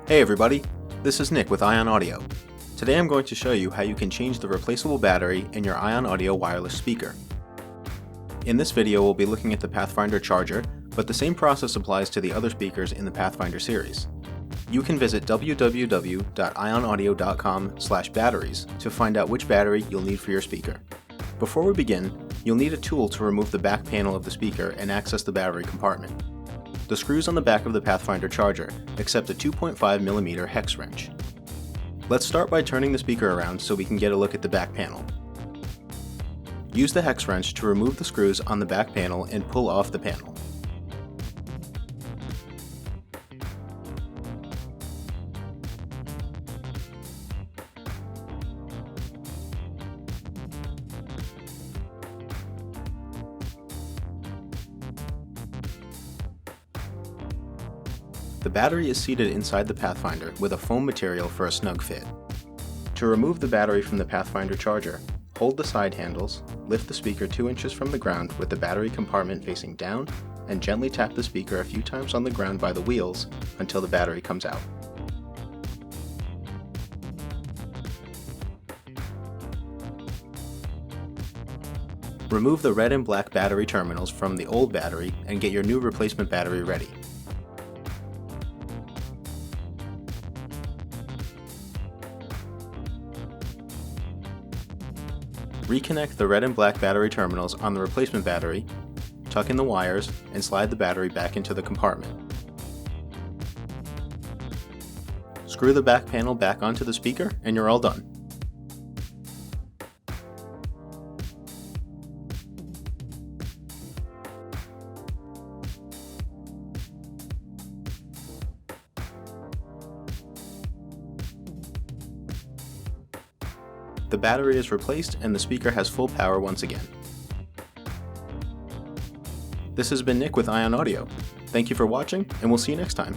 Hey everybody, this is Nick with ION Audio. Today I'm going to show you how you can change the replaceable battery in your ION Audio wireless speaker. In this video we'll be looking at the Pathfinder Charger, but the same process applies to the other speakers in the Pathfinder series. You can visit www.ionaudio.com/batteries to find out which battery you'll need for your speaker. Before we begin, you'll need a tool to remove the back panel of the speaker and access the battery compartment. The screws on the back of the Pathfinder Charger accept a 2.5mm hex wrench. Let's start by turning the speaker around so we can get a look at the back panel. Use the hex wrench to remove the screws on the back panel and pull off the panel. The battery is seated inside the Pathfinder with a foam material for a snug fit. To remove the battery from the Pathfinder Charger, hold the side handles, lift the speaker 2 inches from the ground with the battery compartment facing down, and gently tap the speaker a few times on the ground by the wheels until the battery comes out. Remove the red and black battery terminals from the old battery and get your new replacement battery ready. Reconnect the red and black battery terminals on the replacement battery, tuck in the wires, and slide the battery back into the compartment. Screw the back panel back onto the speaker and you're all done. The battery is replaced and the speaker has full power once again. This has been Nick with ION Audio. Thank you for watching, and we'll see you next time.